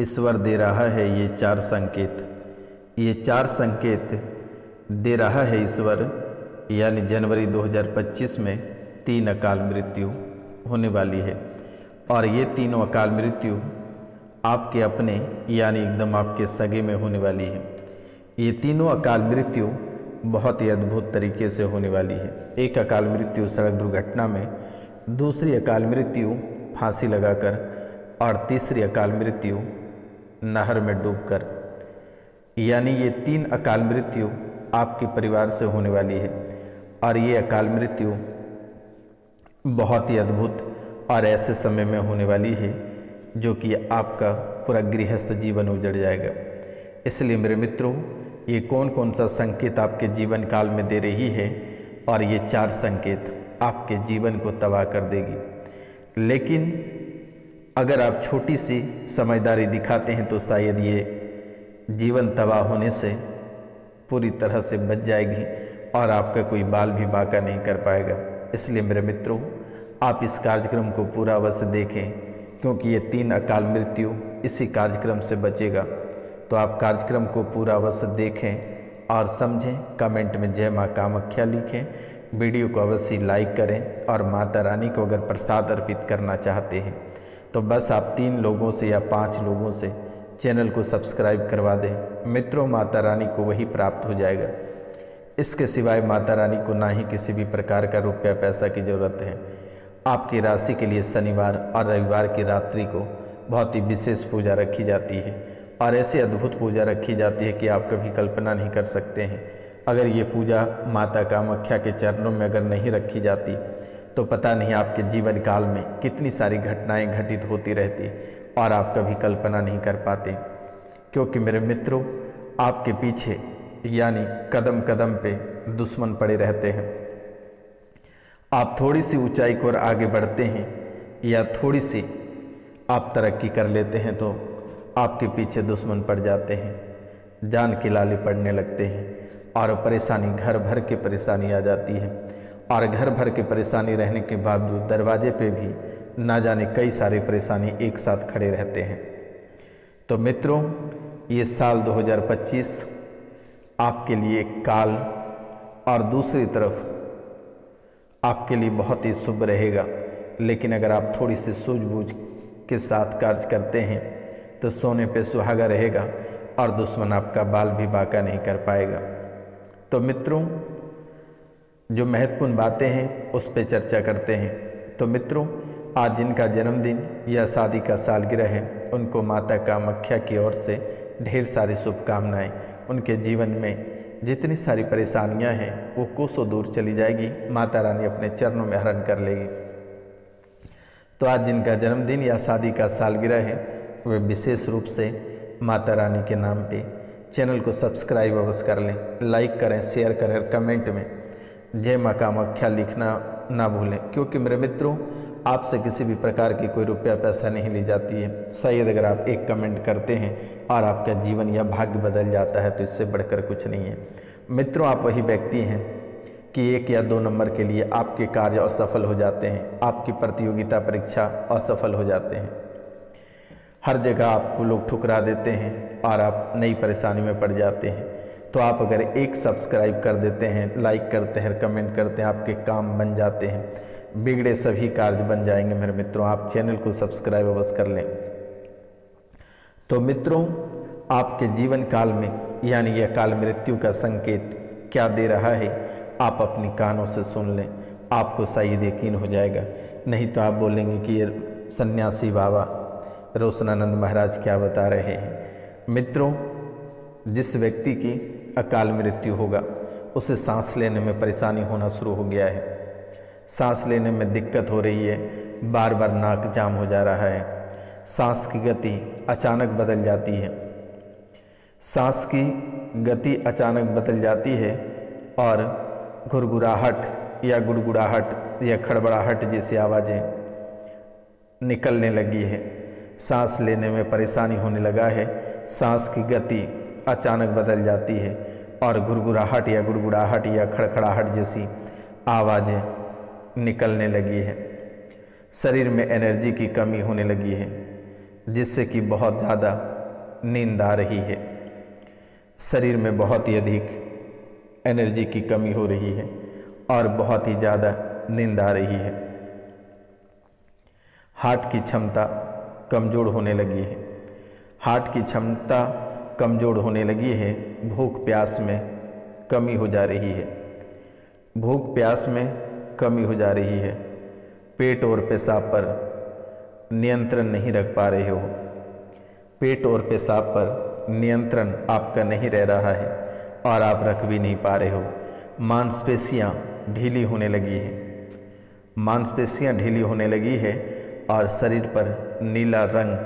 ईश्वर दे रहा है ये 4 संकेत। ये 4 संकेत दे रहा है ईश्वर, यानी जनवरी 2025 में 3 अकाल मृत्यु होने वाली है। और ये तीनों अकाल मृत्यु आपके अपने यानी एकदम आपके सगे में होने वाली है। ये तीनों अकाल मृत्यु बहुत ही अद्भुत तरीके से होने वाली है। एक अकाल मृत्यु सड़क दुर्घटना में, दूसरी अकाल मृत्यु फांसी लगाकर और तीसरी अकाल मृत्यु नहर में डूबकर। यानी ये 3 अकाल मृत्यु आपके परिवार से होने वाली है। और ये अकाल मृत्यु बहुत ही अद्भुत और ऐसे समय में होने वाली है जो कि आपका पूरा गृहस्थ जीवन उजड़ जाएगा। इसलिए मेरे मित्रों, ये कौन कौन सा संकेत आपके जीवन काल में दे रही है, और ये 4 संकेत आपके जीवन को तबाह कर देगी। लेकिन अगर आप छोटी सी समझदारी दिखाते हैं तो शायद ये जीवन तबाह होने से पूरी तरह से बच जाएगी और आपका कोई बाल भी बांका नहीं कर पाएगा। इसलिए मेरे मित्रों, आप इस कार्यक्रम को पूरा अवश्य देखें, क्योंकि ये 3 अकाल मृत्यु इसी कार्यक्रम से बचेगा। तो आप कार्यक्रम को पूरा अवश्य देखें और समझें। कमेंट में जय माँ कामाख्या लिखें, वीडियो को अवश्य लाइक करें, और माता रानी को अगर प्रसाद अर्पित करना चाहते हैं तो बस आप 3 लोगों से या 5 लोगों से चैनल को सब्सक्राइब करवा दें। मित्रों, माता रानी को वही प्राप्त हो जाएगा। इसके सिवाय माता रानी को ना ही किसी भी प्रकार का रुपया पैसा की ज़रूरत है। आपकी राशि के लिए शनिवार और रविवार की रात्रि को बहुत ही विशेष पूजा रखी जाती है, और ऐसी अद्भुत पूजा रखी जाती है कि आप कभी कल्पना नहीं कर सकते हैं। अगर ये पूजा माता कामाख्या के चरणों में अगर नहीं रखी जाती तो पता नहीं आपके जीवन काल में कितनी सारी घटनाएं घटित होती रहती और आप कभी कल्पना नहीं कर पाते। क्योंकि मेरे मित्रों, आपके पीछे यानी कदम कदम पे दुश्मन पड़े रहते हैं। आप थोड़ी सी ऊंचाई की ओर आगे बढ़ते हैं या थोड़ी सी आप तरक्की कर लेते हैं तो आपके पीछे दुश्मन पड़ जाते हैं, जान की लाली पड़ने लगते हैं, और परेशानी घर भर के परेशानी आ जाती है। और घर भर के परेशानी रहने के बावजूद दरवाजे पे भी ना जाने कई सारे परेशानी एक साथ खड़े रहते हैं। तो मित्रों, ये साल 2025 आपके लिए एक काल, और दूसरी तरफ आपके लिए बहुत ही शुभ रहेगा। लेकिन अगर आप थोड़ी सी सूझबूझ के साथ कार्य करते हैं तो सोने पे सुहागा रहेगा और दुश्मन आपका बाल भी बांका नहीं कर पाएगा। तो मित्रों, जो महत्वपूर्ण बातें हैं उस पर चर्चा करते हैं। तो मित्रों, आज जिनका जन्मदिन या शादी का सालगिरह है उनको माता कामाख्या की ओर से ढेर सारी शुभकामनाएं। उनके जीवन में जितनी सारी परेशानियां हैं वो कोसों दूर चली जाएगी, माता रानी अपने चरणों में हरण कर लेगी। तो आज जिनका जन्मदिन या शादी का सालगिरह है वे विशेष रूप से माता रानी के नाम पे चैनल को सब्सक्राइब अवश्य कर लें, लाइक करें, शेयर करें, कमेंट में जय माँ कामाख्या लिखना ना भूलें। क्योंकि मेरे मित्रों, आपसे किसी भी प्रकार की कोई रुपया पैसा नहीं ली जाती है। शायद अगर आप एक कमेंट करते हैं और आपका जीवन या भाग्य बदल जाता है तो इससे बढ़कर कुछ नहीं है। मित्रों, आप वही व्यक्ति हैं कि 1 या 2 नंबर के लिए आपके कार्य असफल हो जाते हैं, आपकी प्रतियोगिता परीक्षा असफल हो जाते हैं, हर जगह आपको लोग ठुकरा देते हैं और आप नई परेशानी में पड़ जाते हैं। तो आप अगर एक सब्सक्राइब कर देते हैं, लाइक करते हैं, कमेंट करते हैं, आपके काम बन जाते हैं, बिगड़े सभी कार्य बन जाएंगे। मेरे मित्रों, आप चैनल को सब्सक्राइब अवश्य कर लें। तो मित्रों, आपके जीवन काल में यानी ये अकाल मृत्यु का संकेत क्या दे रहा है, आप अपनी कानों से सुन लें, आपको शायद यकीन हो जाएगा। नहीं तो आप बोलेंगे कि ये सन्यासी बाबा रोशनानंद महाराज क्या बता रहे हैं। मित्रों, जिस व्यक्ति की अकाल मृत्यु होगा उसे सांस लेने में परेशानी होना शुरू हो गया है, सांस लेने में दिक्कत हो रही है, बार बार नाक जाम हो जा रहा है, सांस की गति अचानक बदल जाती है, सांस की गति अचानक बदल जाती है और घुरघुराहट या गुड़गुड़ाहट या खड़बड़ाहट जैसी आवाज़ें निकलने लगी है, सांस लेने में परेशानी होने लगा है, सांस की गति अचानक बदल जाती है और घुरघुराहट या गुड़गुड़ाहट या खड़खड़ाहट जैसी आवाज़ें निकलने लगी है। शरीर में एनर्जी की कमी होने लगी है, जिससे कि बहुत ज़्यादा नींद आ रही है, शरीर में बहुत ही अधिक एनर्जी की कमी हो रही है और बहुत ही ज़्यादा नींद आ रही है। हार्ट की क्षमता कमज़ोर होने लगी है, हार्ट की क्षमता कमज़ोर होने लगी है। भूख प्यास में कमी हो जा रही है, भूख प्यास में कमी हो जा रही है। पेट और पेशाब पर नियंत्रण नहीं रख पा रहे हो, पेट और पेशाब पर नियंत्रण आपका नहीं रह रहा है और आप रख भी नहीं पा रहे हो। मांसपेशियाँ ढीली होने लगी है, मांसपेशियाँ ढीली होने लगी है और शरीर पर नीला रंग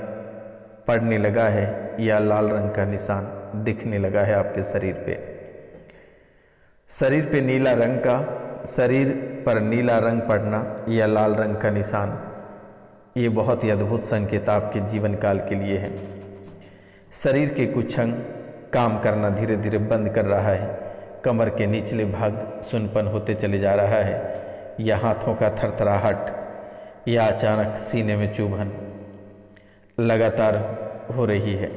पड़ने लगा है या लाल रंग का निशान दिखने लगा है आपके शरीर पे। शरीर पे नीला रंग का, शरीर पर नीला रंग पड़ना या लाल रंग का निशान, ये बहुत ही अद्भुत संकेत आपके जीवन काल के लिए है। शरीर के कुछ अंग काम करना धीरे धीरे बंद कर रहा है, कमर के निचले भाग सुनपन होते चले जा रहा है, या हाथों का थरथराहट या अचानक सीने में चुभन लगातार हो रही है।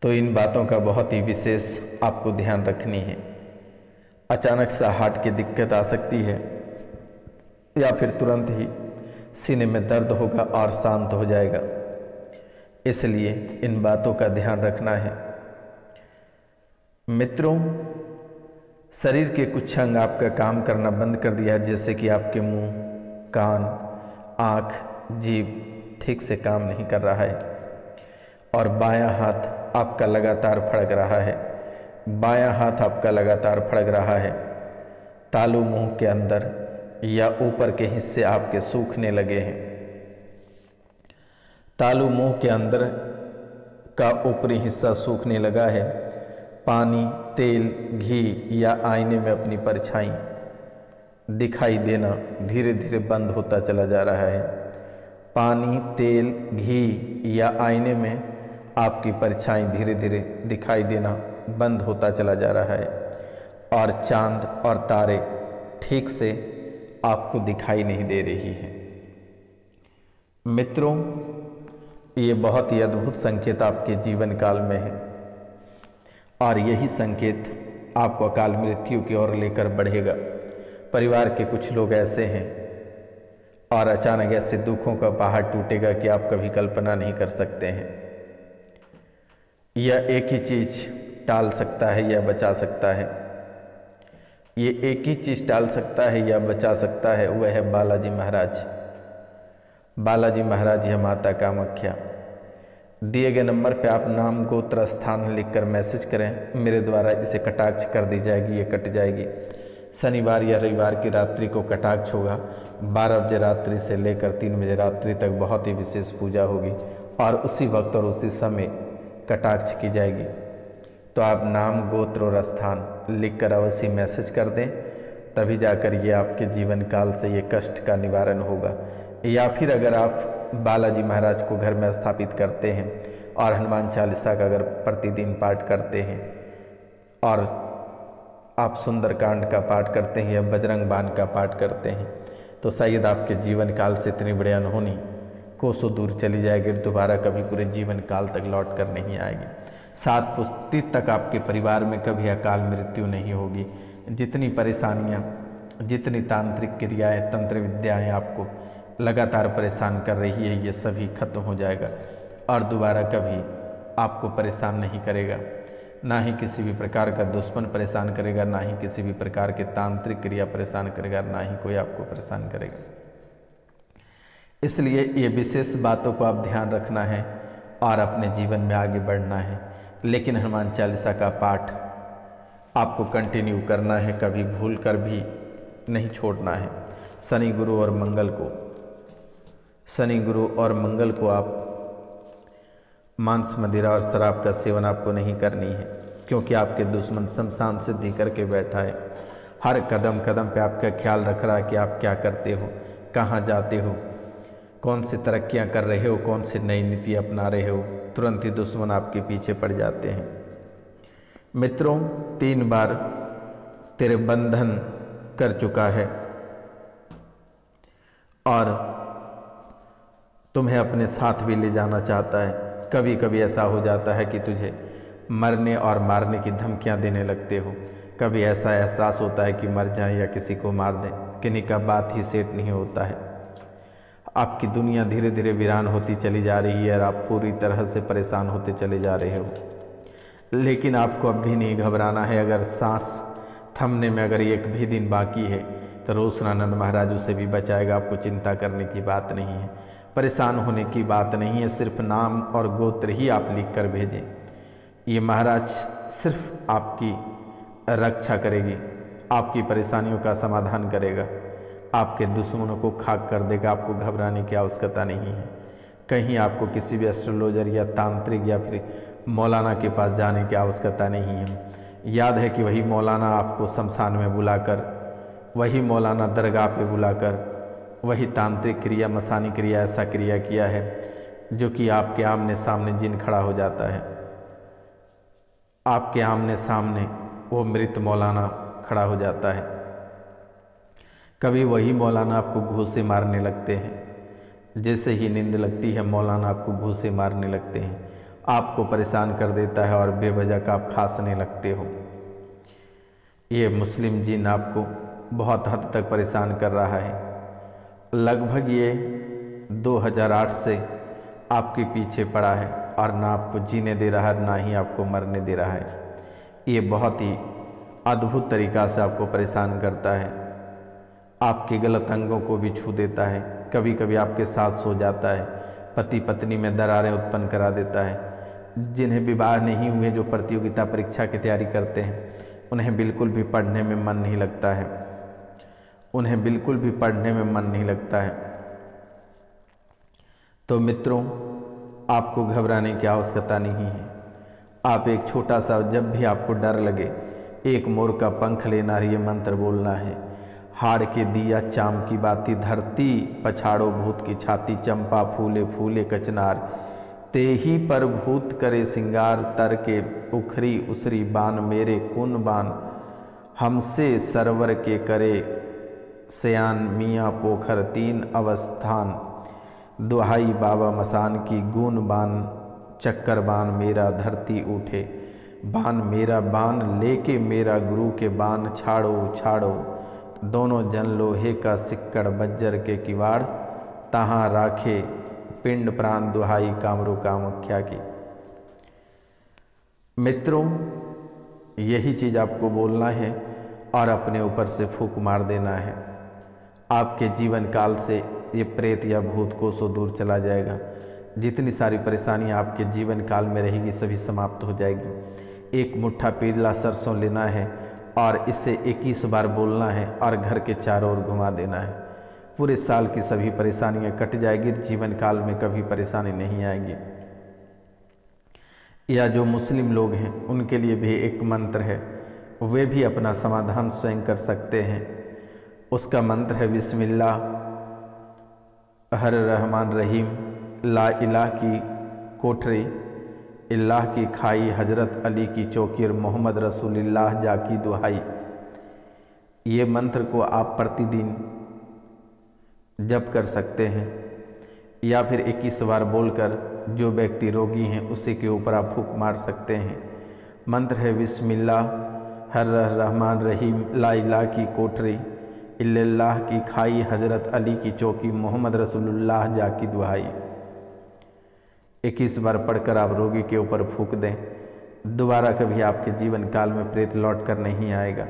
तो इन बातों का बहुत ही विशेष आपको ध्यान रखनी है। अचानक सा हार्ट की दिक्कत आ सकती है या फिर तुरंत ही सीने में दर्द होगा और शांत हो जाएगा, इसलिए इन बातों का ध्यान रखना है। मित्रों, शरीर के कुछ अंग आपका काम करना बंद कर दिया है, जैसे कि आपके मुंह, कान, आँख, जीभ ठीक से काम नहीं कर रहा है और बायां हाथ आपका लगातार फड़क रहा है, बायां हाथ आपका लगातार फड़क रहा है। तालू मुंह के अंदर या ऊपर के हिस्से आपके सूखने लगे हैं। तालू मुंह के अंदर का ऊपरी हिस्सा सूखने लगा है। पानी, तेल, घी या आईने में अपनी परछाई दिखाई देना धीरे धीरे बंद होता चला जा रहा है। पानी, तेल, घी या आईने में आपकी परछाई धीरे धीरे दिखाई देना बंद होता चला जा रहा है और चांद और तारे ठीक से आपको दिखाई नहीं दे रही है। मित्रों, ये बहुत ही अद्भुत संकेत आपके जीवन काल में है और यही संकेत आपको अकाल मृत्यु की ओर लेकर बढ़ेगा। परिवार के कुछ लोग ऐसे हैं और अचानक ऐसे दुखों का पहाड़ टूटेगा कि आप कभी कल्पना नहीं कर सकते हैं। यह एक ही चीज़ टाल सकता है या बचा सकता है, ये एक ही चीज़ टाल सकता है या बचा सकता है, वह है बालाजी महाराज। बालाजी महाराज या माता कामाख्या। दिए गए नंबर पे आप नाम, गोत्र, स्थान लिखकर मैसेज करें, मेरे द्वारा इसे कटाक्ष कर दी जाएगी, ये कट जाएगी। शनिवार या रविवार की रात्रि को कटाक्ष होगा। 12 बजे रात्रि से लेकर 3 बजे रात्रि तक बहुत ही विशेष पूजा होगी और उसी वक्त और उसी समय कटाक्ष की जाएगी। तो आप नाम, गोत्र और स्थान लिखकर अवश्य मैसेज कर दें, तभी जाकर ये आपके जीवन काल से ये कष्ट का निवारण होगा। या फिर अगर आप बालाजी महाराज को घर में स्थापित करते हैं और हनुमान चालीसा का अगर प्रतिदिन पाठ करते हैं और आप सुंदरकांड का पाठ करते हैं या बजरंग बाण का पाठ करते हैं, तो शायद आपके जीवन काल से इतनी बड़ी अनहोनी कोसों दूर चली जाएगी, दोबारा कभी पूरे जीवन काल तक लौट कर नहीं आएगी। 7 पुश्ती तक आपके परिवार में कभी अकाल मृत्यु नहीं होगी। जितनी परेशानियाँ, जितनी तांत्रिक क्रियाएँ, तंत्र विद्याएँ आपको लगातार परेशान कर रही है, ये सभी खत्म हो जाएगा और दोबारा कभी आपको परेशान नहीं करेगा। ना ही किसी भी प्रकार का दुश्मन परेशान करेगा, ना ही किसी भी प्रकार के तांत्रिक क्रिया परेशान करेगा, ना ही कोई आपको परेशान करेगा। इसलिए ये विशेष बातों को आप ध्यान रखना है और अपने जीवन में आगे बढ़ना है। लेकिन हनुमान चालीसा का पाठ आपको कंटिन्यू करना है, कभी भूल कर भी नहीं छोड़ना है। शनि, गुरु और मंगल को आप मांस, मदिरा और शराब का सेवन आपको नहीं करनी है, क्योंकि आपके दुश्मन शमशान सिद्धि करके बैठा है। हर कदम कदम पे आपका ख्याल रख रहा है कि आप क्या करते हो, कहाँ जाते हो, कौन सी तरक्कियाँ कर रहे हो, कौन सी नई नीति अपना रहे हो। तुरंत ही दुश्मन आपके पीछे पड़ जाते हैं। मित्रों, 3 बार तेरे बंधन कर चुका है और तुम्हें अपने साथ भी ले जाना चाहता है। कभी कभी ऐसा हो जाता है कि तुझे मरने और मारने की धमकियां देने लगते हो। कभी ऐसा एहसास होता है कि मर जाएं या किसी को मार दें, किन्हीं का बात ही सेट नहीं होता है। आपकी दुनिया धीरे धीरे वीरान होती चली जा रही है और आप पूरी तरह से परेशान होते चले जा रहे हो। लेकिन आपको अब भी नहीं घबराना है। अगर सांस थमने में अगर एक भी दिन बाकी है तो रोशनानंद महाराज उसे भी बचाएगा। आपको चिंता करने की बात नहीं है, परेशान होने की बात नहीं है। सिर्फ नाम और गोत्र ही आप लिख कर भेजें। ये महाराज सिर्फ आपकी रक्षा करेगी, आपकी परेशानियों का समाधान करेगा, आपके दुश्मनों को खाक कर देगा। आपको घबराने की आवश्यकता नहीं है। कहीं आपको किसी भी एस्ट्रोलॉजर या तांत्रिक या फिर मौलाना के पास जाने की आवश्यकता नहीं है। याद है कि वही मौलाना आपको शमशान में बुलाकर, वही मौलाना दरगाह पे बुलाकर वही तांत्रिक क्रिया, मसानी क्रिया, ऐसा क्रिया किया है जो कि आपके आमने सामने जिन खड़ा हो जाता है। आपके आमने सामने वो मृत मौलाना खड़ा हो जाता है। कभी वही मौलाना आपको घूंसे मारने लगते हैं। जैसे ही नींद लगती है मौलाना आपको घूंसे मारने लगते हैं, आपको परेशान कर देता है और बेवजह का आप खांसने लगते हो। ये मुस्लिम जिन आपको बहुत हद तक परेशान कर रहा है। लगभग ये 2008 से आपके पीछे पड़ा है और ना आपको जीने दे रहा है, ना ही आपको मरने दे रहा है। ये बहुत ही अद्भुत तरीक़ा से आपको परेशान करता है। आपके गलत अंगों को भी छू देता है। कभी कभी आपके साथ सो जाता है। पति पत्नी में दरारें उत्पन्न करा देता है। जिन्हें विवाह नहीं हुए, जो प्रतियोगिता परीक्षा की तैयारी करते हैं, उन्हें बिल्कुल भी पढ़ने में मन नहीं लगता है। उन्हें बिल्कुल भी पढ़ने में मन नहीं लगता है। तो मित्रों, आपको घबराने की आवश्यकता नहीं है। आप एक छोटा सा, जब भी आपको डर लगे, एक मोर का पंख लेना है, ये मंत्र बोलना है। हाड़ के दिया चाम की बाती, धरती पछाड़ो भूत की छाती, चंपा फूले फूले कचनार, तेही पर भूत करे सिंगार, तर के उखरी उसरी बान, मेरे कून बान हमसे सरवर के करे सयान, मियाँ पोखर तीन अवस्थान, दुहाई बाबा मसान की, गून बान चक्कर बान मेरा, धरती उठे बान मेरा, बान लेके मेरा गुरु के बान, छाड़ो छाड़ो दोनों जन लोहे का सिक्कड़, बज्जर के किवाड़, तहाँ राखे पिंड प्राण, दुहाई कामरू कामख्या की। मित्रों, यही चीज़ आपको बोलना है और अपने ऊपर से फूंक मार देना है। आपके जीवन काल से ये प्रेत या भूत कोसों दूर चला जाएगा। जितनी सारी परेशानियां आपके जीवन काल में रहेगी सभी समाप्त हो जाएगी। एक मुट्ठा पीला सरसों लेना है और इसे 21 बार बोलना है और घर के चारों ओर घुमा देना है। पूरे साल की सभी परेशानियां कट जाएगी। जीवन काल में कभी परेशानी नहीं आएगी। या जो मुस्लिम लोग हैं उनके लिए भी एक मंत्र है, वे भी अपना समाधान स्वयं कर सकते हैं। उसका मंत्र है बिस्मिल्लाह हर रहमान रहीम, ला इलाह की कोठरी, इल्लाह की खाई, हजरत अली की चौकीर, मोहम्मद रसूलुल्लाह जा की दुहाई। ये मंत्र को आप प्रतिदिन जप कर सकते हैं या फिर 21 बार बोलकर जो व्यक्ति रोगी हैं उसी के ऊपर आप फूंक मार सकते हैं। मंत्र है बिस्मिल्लाह हर रहमान रहीम, ला इलाह की कोठरी, इल्लाह की खाई, हजरत अली की चौकी, मोहम्मद रसूलुल्लाह जा की दुहाई। 21 बार पढ़कर आप रोगी के ऊपर फूंक दें। दोबारा कभी आपके जीवन काल में प्रेत लौट कर नहीं आएगा।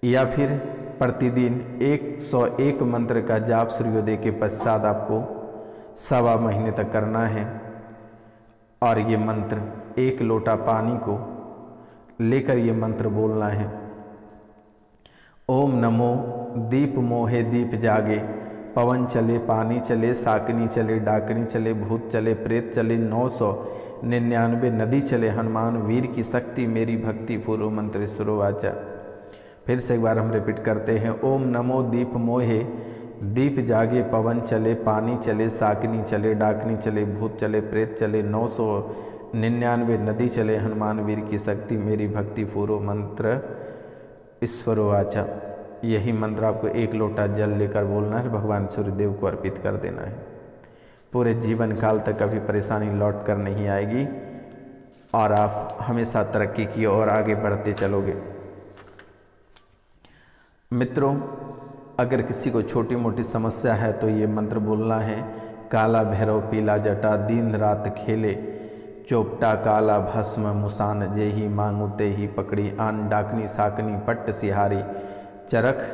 या फिर प्रतिदिन 101 मंत्र का जाप सूर्योदय के पश्चात आपको 1.25 महीने तक करना है। और ये मंत्र 1 लोटा पानी को लेकर ये मंत्र बोलना है। ओम नमो दीप मोहे दीप जागे, पवन चले पानी चले, साकनी चले डाकनी चले, भूत चले प्रेत चले, 999 नदी चले, हनुमान वीर की शक्ति मेरी भक्ति, पूर्व मंत्र सुरवाचा। फिर से एक बार हम रिपीट करते हैं। ओम नमो दीप मोहे दीप जागे, पवन चले पानी चले, साकनी चले डाकनी चले, भूत चले प्रेत चले, 999 नदी चले, हनुमान वीर की शक्ति मेरी भक्ति, पूर्व मंत्र ईश्वरवाचा। यही मंत्र आपको 1 लोटा जल लेकर बोलना है, भगवान सूर्यदेव को अर्पित कर देना है। पूरे जीवन काल तक कभी परेशानी लौट कर नहीं आएगी और आप हमेशा तरक्की की ओर आगे बढ़ते चलोगे। मित्रों, अगर किसी को छोटी मोटी समस्या है तो ये मंत्र बोलना है। काला भैरव पीला जटा दिन रात खेले, चोपटा काला भस्म मुसान जेही मांगू तेही पकड़ी, आन डाकनी साकनी पट्ट सिहारी, चरख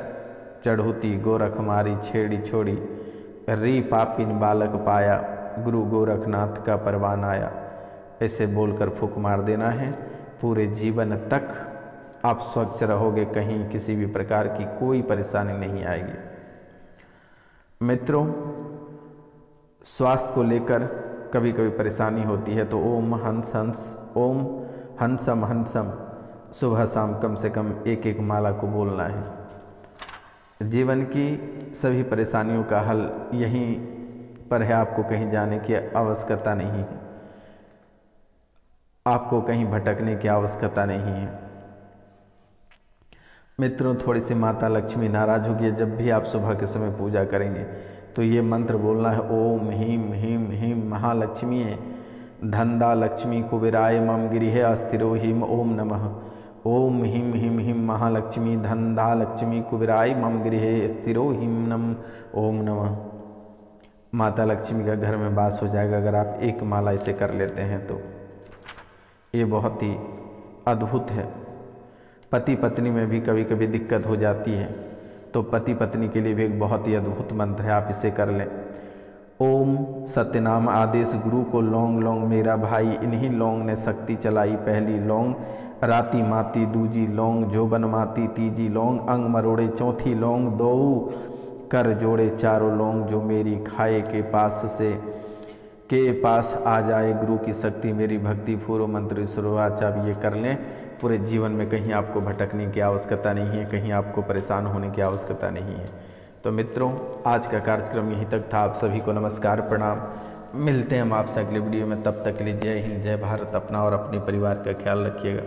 चढ़ूती गोरख मारी, छेड़ी छोड़ी री पापिन बालक पाया, गुरु गोरखनाथ का परवान आया। ऐसे बोलकर फूंक मार देना है। पूरे जीवन तक आप स्वच्छ रहोगे, कहीं किसी भी प्रकार की कोई परेशानी नहीं आएगी। मित्रों, स्वास्थ्य को लेकर कभी कभी परेशानी होती है तो ओम हंस हंस ओम हंसम हंसम सुबह शाम कम से कम एक एक माला को बोलना है। जीवन की सभी परेशानियों का हल यहीं पर है, आपको कहीं जाने की आवश्यकता नहीं है, आपको कहीं भटकने की आवश्यकता नहीं है। मित्रों, थोड़ी सी माता लक्ष्मी नाराज होगी। जब भी आप सुबह के समय पूजा करेंगे तो ये मंत्र बोलना है। ओम ह्रीं ह्रीं ह्रीं महालक्ष्मी धनदा लक्ष्मी कुबेराय मम गिरिहे अस्थिरो ह्रीं ओम नमः। ओम ह्रीं ह्रीं ह्रीं महालक्ष्मी धनदा लक्ष्मी कुबेराय मम गिरिहे स्थिरो ह्रीं नम ओम नमः। माता लक्ष्मी का घर में वास हो जाएगा अगर आप एक माला इसे कर लेते हैं तो। ये बहुत ही अद्भुत है। पति पत्नी में भी कभी कभी दिक्कत हो जाती है तो पति पत्नी के लिए भी एक बहुत ही अद्भुत मंत्र है, आप इसे कर लें। ओम सत्यनाम आदेश गुरु को लौंग लौंग मेरा भाई, इन्हीं लौंग ने शक्ति चलाई पहली लौंग, राती माती दूजी लौंग, जोबन माती तीजी लौंग, अंग मरोड़े चौथी लौंग, दो कर जोड़े चारों लौंग, जो मेरी खाए के पास आ जाए गुरु की शक्ति मेरी भक्ति पूर्व मंत्र शुरुआत। आप ये कर लें, पूरे जीवन में कहीं आपको भटकने की आवश्यकता नहीं है, कहीं आपको परेशान होने की आवश्यकता नहीं है। तो मित्रों, आज का कार्यक्रम यहीं तक था। आप सभी को नमस्कार प्रणाम। मिलते हैं हम आपसे अगले वीडियो में, तब तक के लिए जय हिंद जय भारत। अपना और अपने परिवार का ख्याल रखिएगा।